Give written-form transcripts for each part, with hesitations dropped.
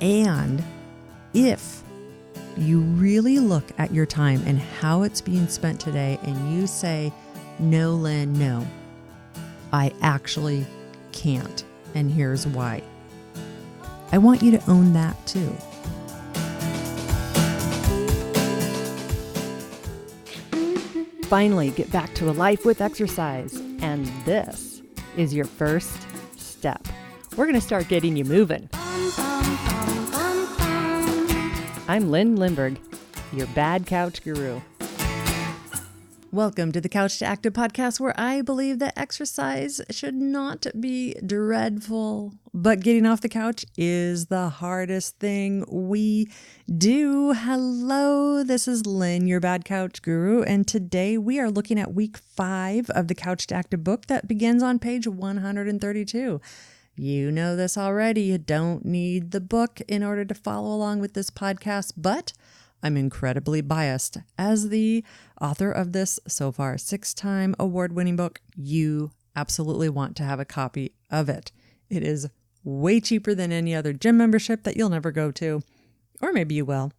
And if you really look at your time and how it's being spent today and you say, no, Lynn, no, I actually can't. And here's why. I want you to own that too. Finally, get back to a life with exercise. And this is your first step. We're going to start getting you moving. I'm Lynn Lindberg, your bad couch guru. Welcome to the Couch to Active podcast, where I believe that exercise should not be dreadful, but getting off the couch is the hardest thing we do. Hello, this is Lynn, your bad couch guru, and today we are looking at week 5 of the Couch to Active book that begins on page 132. You know this already. You don't need the book in order to follow along with this podcast, but I'm incredibly biased. As the author of this so far 6-time award-winning book, you absolutely want to have a copy of it. It is way cheaper than any other gym membership that you'll never go to, or maybe you will,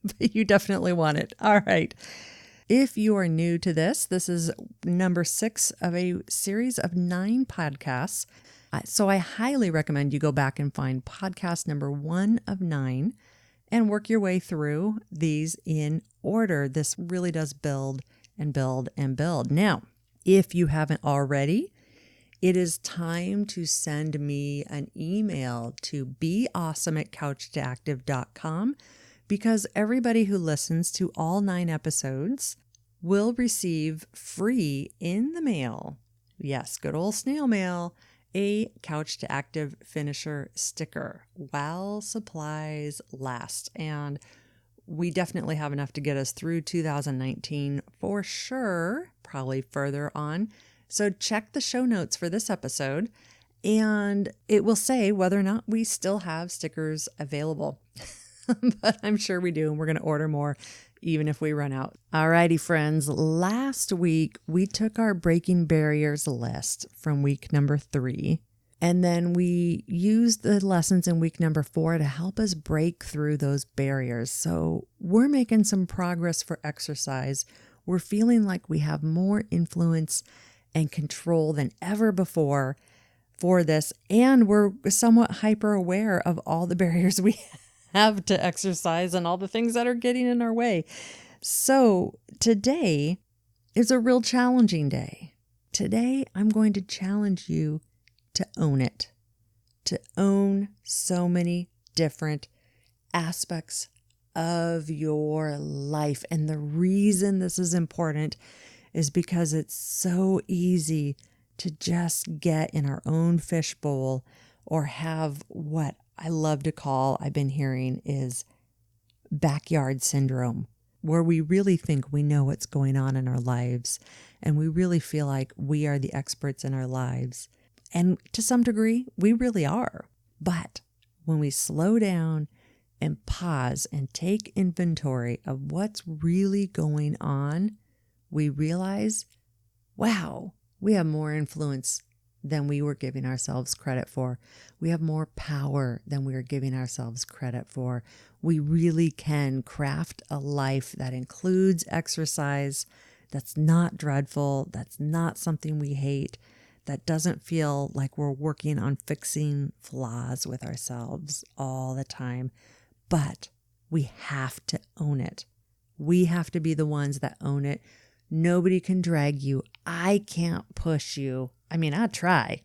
but you definitely want it. All right. If you are new to this is number 6 of a series of 9 podcasts. So I highly recommend you go back and find podcast number 1 of 9 and work your way through these in order. This really does build and build and build. Now, if you haven't already, it is time to send me an email to beawesome@couchtoactive.com, because everybody who listens to all 9 episodes will receive free in the mail, yes, good old snail mail, a Couch to Active finisher sticker while supplies last. And we definitely have enough to get us through 2019 for sure, probably further on. So check the show notes for this episode and it will say whether or not we still have stickers available. But I'm sure we do, and we're going to order more even if we run out. Alrighty, friends. Last week, we took our Breaking Barriers list from week number 3, and then we used the lessons in week number 4 to help us break through those barriers. So we're making some progress for exercise. We're feeling like we have more influence and control than ever before for this, and we're somewhat hyper aware of all the barriers we have to exercise and all the things that are getting in our way. So today is a real challenging day. Today, I'm going to challenge you to own it, to own so many different aspects of your life. And the reason this is important is because it's so easy to just get in our own fishbowl or have what I love to call, I've been hearing, is backyard syndrome, where we really think we know what's going on in our lives and we really feel like we are the experts in our lives. And to some degree, we really are. But when we slow down and pause and take inventory of what's really going on, we realize, wow, we have more influence than we were giving ourselves credit for. We have more power than we are giving ourselves credit for. We really can craft a life that includes exercise, that's not dreadful, that's not something we hate, that doesn't feel like we're working on fixing flaws with ourselves all the time. But we have to own it. We have to be the ones that own it. Nobody can drag you. I can't push you. I mean, I try.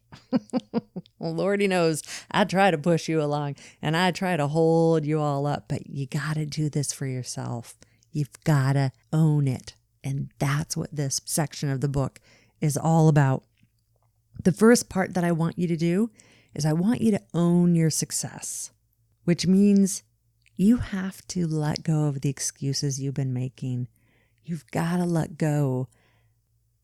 Well, Lordy knows I try to push you along and I try to hold you all up, but you got to do this for yourself. You've got to own it. And that's what this section of the book is all about. The first part that I want you to do is I want you to own your success, which means you have to let go of the excuses you've been making. You've got to let go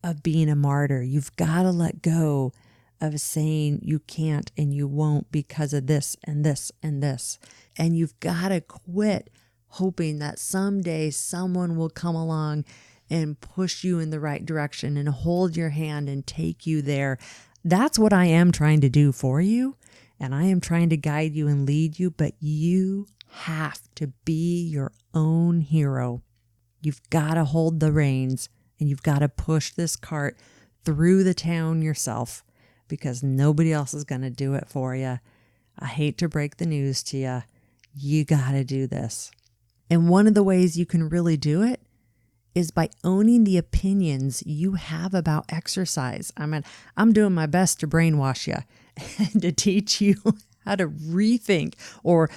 of being a martyr. You've got to let go of saying you can't and you won't because of this and this and this. And you've got to quit hoping that someday someone will come along and push you in the right direction and hold your hand and take you there. That's what I am trying to do for you. and I am trying to guide you and lead you, but you have to be your own hero. You've got to hold the reins and you've got to push this cart through the town yourself because nobody else is going to do it for you. I hate to break the news to you. You got to do this. And one of the ways you can really do it is by owning the opinions you have about exercise. I mean, I'm doing my best to brainwash you and to teach you how to rethink, or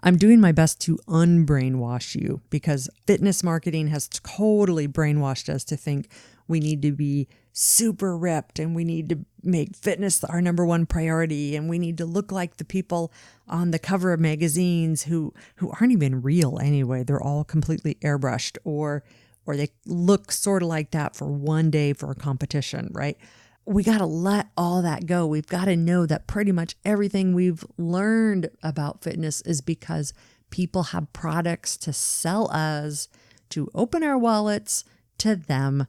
I'm doing my best to unbrainwash you, because fitness marketing has totally brainwashed us to think we need to be super ripped and we need to make fitness our number one priority and we need to look like the people on the cover of magazines who aren't even real anyway. They're all completely airbrushed, or they look sort of like that for one day for a competition, right? We got to let all that go. We've got to know that pretty much everything we've learned about fitness is because people have products to sell us, to open our wallets to them.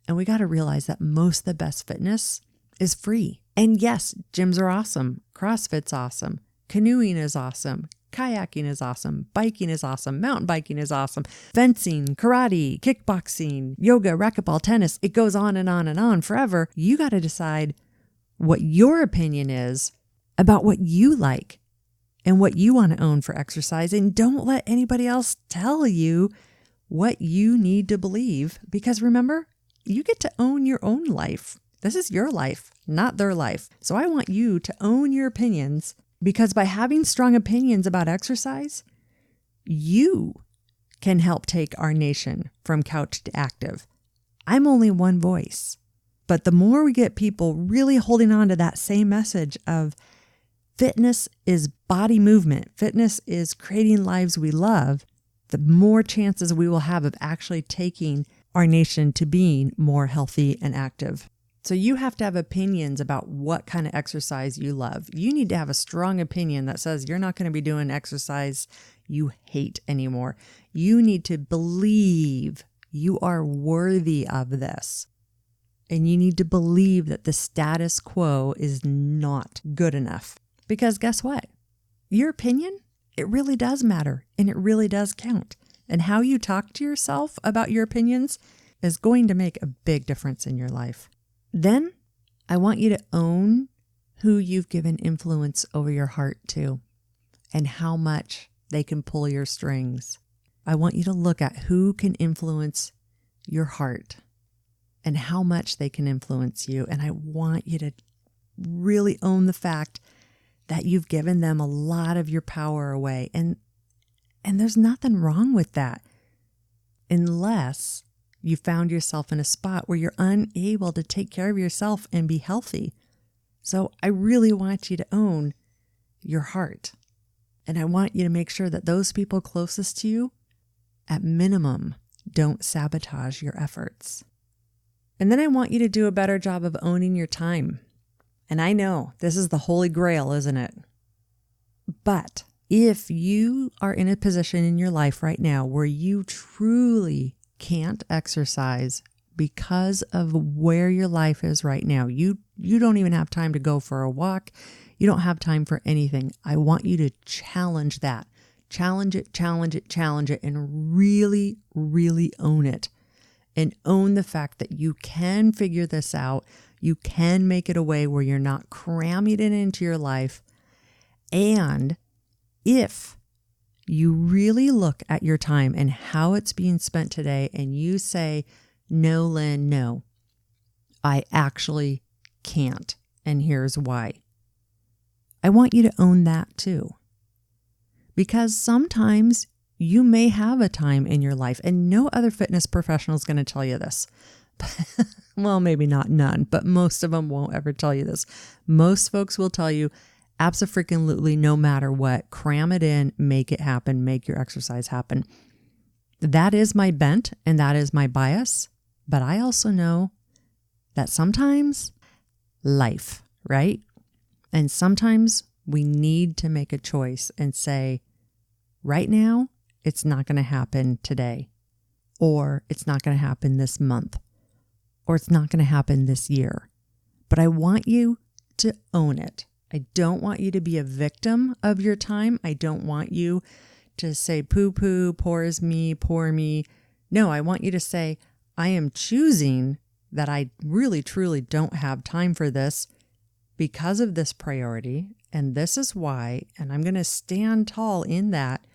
And we got to realize that most of the best fitness is free. And yes, gyms are awesome. CrossFit's awesome. Canoeing is awesome. Kayaking is awesome. Biking is awesome. Mountain biking is awesome. Fencing, karate, kickboxing, yoga, racquetball, tennis. It goes on and on and on forever. You got to decide what your opinion is about what you like and what you want to own for exercise. And don't let anybody else tell you what you need to believe. Because remember, you get to own your own life. This is your life, not their life. So I want you to own your opinions, because by having strong opinions about exercise, you can help take our nation from couch to active. I'm only one voice, but the more we get people really holding on to that same message of fitness is body movement, fitness is creating lives we love, the more chances we will have of actually taking our nation to being more healthy and active. So you have to have opinions about what kind of exercise you love. You need to have a strong opinion that says you're not going to be doing exercise you hate anymore. You need to believe you are worthy of this. And you need to believe that the status quo is not good enough. Because guess what? Your opinion, it really does matter and it really does count. And how you talk to yourself about your opinions is going to make a big difference in your life. Then I want you to own who you've given influence over your heart to and how much they can pull your strings. I want you to look at who can influence your heart and how much they can influence you. And I want you to really own the fact that you've given them a lot of your power away. And there's nothing wrong with that, unless you found yourself in a spot where you're unable to take care of yourself and be healthy. So I really want you to own your heart. And I want you to make sure that those people closest to you, at minimum, don't sabotage your efforts. And then I want you to do a better job of owning your time. And I know this is the holy grail, isn't it? But if you are in a position in your life right now where you truly can't exercise because of where your life is right now, you don't even have time to go for a walk. You don't have time for anything. I want you to challenge that. Challenge it, and really, really own it. And own the fact that you can figure this out. You can make it a way where you're not cramming it into your life. And if you really look at your time and how it's being spent today and you say, no, Lynn, no, I actually can't. And here's why. I want you to own that too. Because sometimes you may have a time in your life, and no other fitness professional is going to tell you this. Well, maybe not none, but most of them won't ever tell you this. Most folks will tell you, abso-freaking-lutely, no matter what, cram it in, make it happen, make your exercise happen. That is my bent and that is my bias. But I also know that sometimes life, right? And sometimes we need to make a choice and say, right now, it's not going to happen today, or it's not going to happen this month, or it's not going to happen this year. But I want you to own it. I don't want you to be a victim of your time. I don't want you to say poo-poo, poor is me, poor me. No, I want you to say, I am choosing that I really, truly don't have time for this because of this priority, and this is why, and I'm going to stand tall in that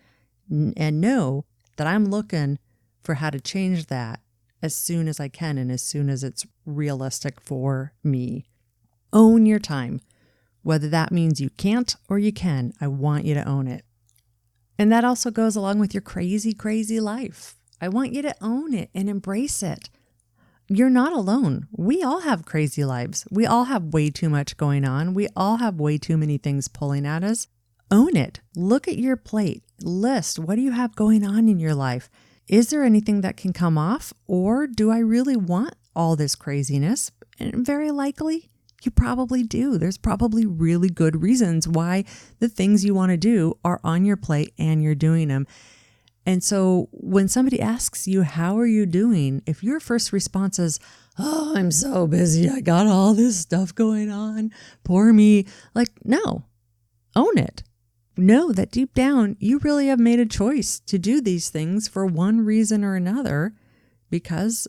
and know that I'm looking for how to change that as soon as I can and as soon as it's realistic for me. Own your time. Whether that means you can't or you can, I want you to own it. And that also goes along with your crazy, crazy life. I want you to own it and embrace it. You're not alone. We all have crazy lives. We all have way too much going on. We all have way too many things pulling at us. Own it. Look at your plate. List, what do you have going on in your life? Is there anything that can come off? Or do I really want all this craziness? And very likely, you probably do. There's probably really good reasons why the things you want to do are on your plate and you're doing them. And so when somebody asks you, how are you doing? If your first response is, oh, I'm so busy. I got all this stuff going on. Poor me. Like, no, own it. Know that deep down, you really have made a choice to do these things for one reason or another because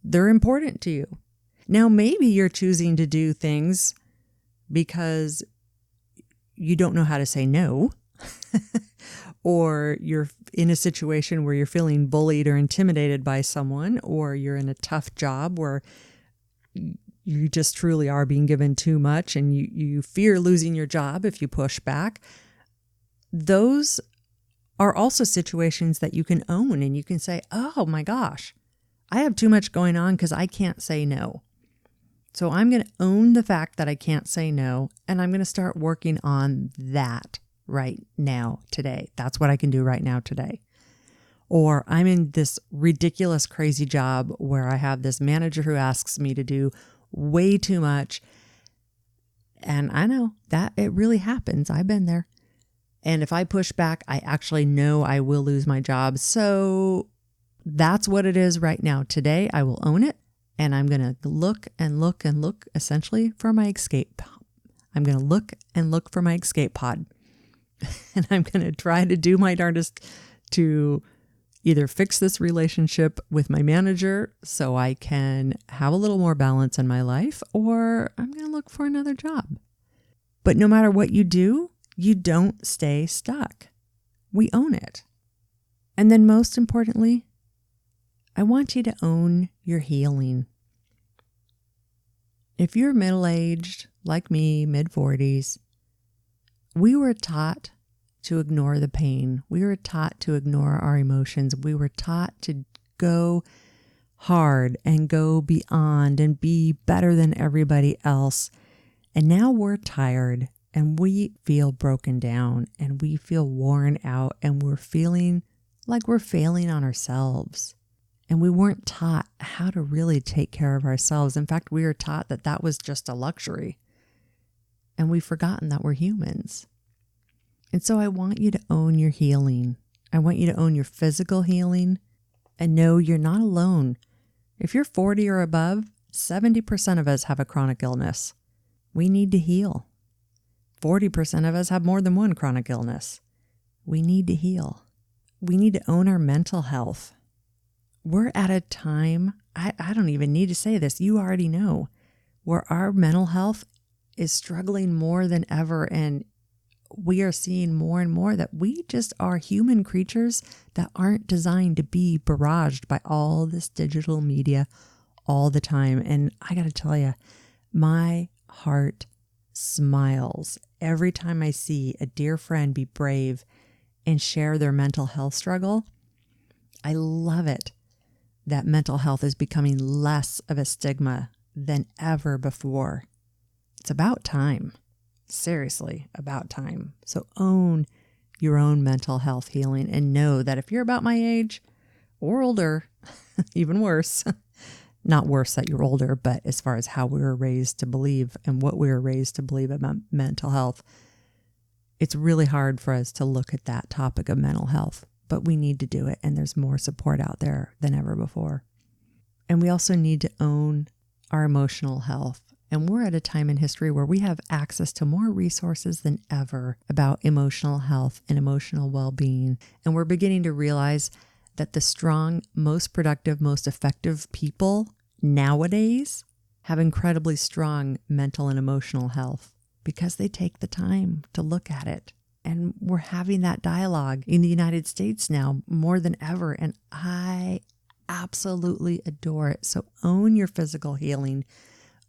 they're important to you. Now, maybe you're choosing to do things because you don't know how to say no, or you're in a situation where you're feeling bullied or intimidated by someone, or you're in a tough job where you just truly are being given too much and you fear losing your job if you push back. Those are also situations that you can own and you can say, oh my gosh, I have too much going on because I can't say no. So I'm going to own the fact that I can't say no, and I'm going to start working on that right now, today. That's what I can do right now, today. Or I'm in this ridiculous, crazy job where I have this manager who asks me to do way too much. And I know that it really happens. I've been there. And if I push back, I actually know I will lose my job. So that's what it is right now. Today, I will own it. And I'm going to look and look and look essentially for my escape. I'm going to look and look for my escape pod. And I'm going to try to do my darndest to either fix this relationship with my manager so I can have a little more balance in my life, or I'm going to look for another job. But no matter what you do, you don't stay stuck. We own it. And then most importantly, I want you to own your healing. If you're middle-aged, like me, mid-40s, we were taught to ignore the pain. We were taught to ignore our emotions. We were taught to go hard and go beyond and be better than everybody else. And now we're tired and we feel broken down and we feel worn out and we're feeling like we're failing on ourselves. And we weren't taught how to really take care of ourselves. In fact, we were taught that that was just a luxury. And we've forgotten that we're humans. And so I want you to own your healing. I want you to own your physical healing and know you're not alone. If you're 40 or above, 70% of us have a chronic illness. We need to heal. 40% of us have more than one chronic illness. We need to heal. We need to own our mental health. We're at a time, I don't even need to say this, you already know, where our mental health is struggling more than ever. And we are seeing more and more that we just are human creatures that aren't designed to be barraged by all this digital media all the time. And I got to tell you, my heart smiles every time I see a dear friend be brave and share their mental health struggle. I love it that mental health is becoming less of a stigma than ever before. It's about time. Seriously, about time. So own your own mental health healing and know that if you're about my age or older, even worse, not worse that you're older, but as far as how we were raised to believe and what we were raised to believe about mental health, it's really hard for us to look at that topic of mental health. But we need to do it, and there's more support out there than ever before. And we also need to own our emotional health And we're at a time in history where we have access to more resources than ever about emotional health and emotional well-being. And we're beginning to realize that the strong, most productive, most effective people nowadays have incredibly strong mental and emotional health because they take the time to look at it. And we're having that dialogue in the United States now more than ever. And I absolutely adore it. So own your physical healing.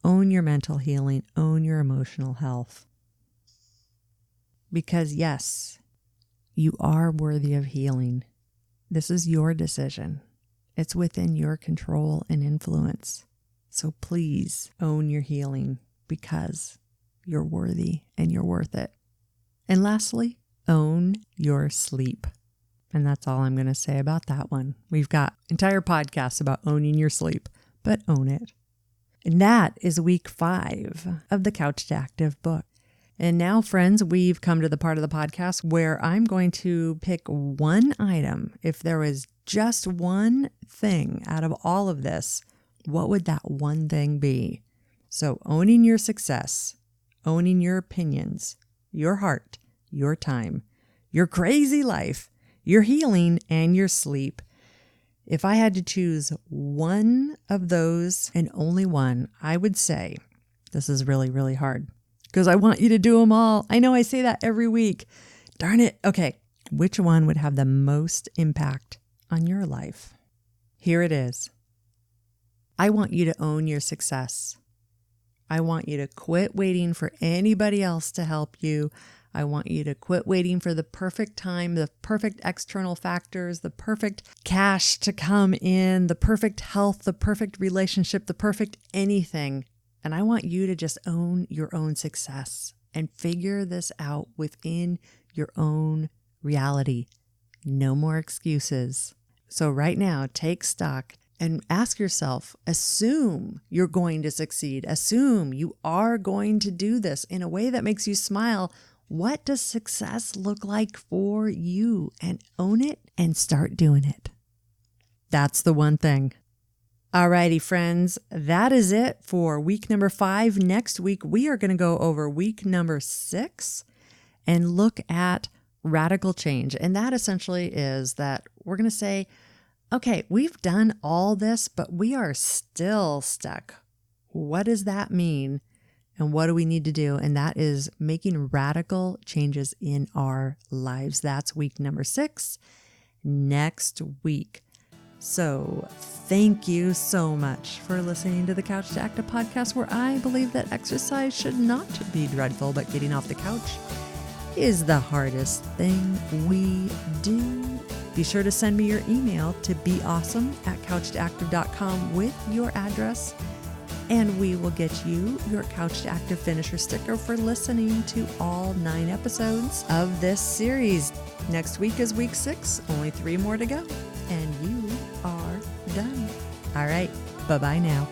Own your mental healing, own your emotional health. Because yes, you are worthy of healing. This is your decision. It's within your control and influence. So please own your healing because you're worthy and you're worth it. And lastly, own your sleep. And that's all I'm going to say about that one. We've got entire podcasts about owning your sleep, but own it. And that is week 5 of the Couch to Active book. And now, friends, we've come to the part of the podcast where I'm going to pick one item. If there was just one thing out of all of this, what would that one thing be? So owning your success, owning your opinions, your heart, your time, your crazy life, your healing, and your sleep. If I had to choose one of those and only one, I would say, this is really, really hard because I want you to do them all. I know I say that every week. Darn it. Okay. Which one would have the most impact on your life? Here it is. I want you to own your success. I want you to quit waiting for anybody else to help you. I want you to quit waiting for the perfect time, the perfect external factors, the perfect cash to come in, the perfect health, the perfect relationship, the perfect anything. And I want you to just own your own success and figure this out within your own reality. No more excuses. So right now, take stock and ask yourself, assume you're going to succeed. Assume you are going to do this in a way that makes you smile. What does success look like for you? And own it and start doing it. That's the one thing. Alrighty, friends, that is it for week number 5. Next week, we are going to go over week number 6 and look at radical change. And that essentially is that we're going to say, okay, we've done all this, but we are still stuck. What does that mean? And what do we need to do? And that is making radical changes in our lives. That's week number 6 next week. So thank you so much for listening to the Couch to Active podcast, where I believe that exercise should not be dreadful, but getting off the couch is the hardest thing we do. Be sure to send me your email to beawesome@couchtoactive.com with your address, and we will get you your Couch to Active finisher sticker for listening to all 9 episodes of this series. Next week is week 6, only 3 more to go, and you are done. All right, bye-bye now.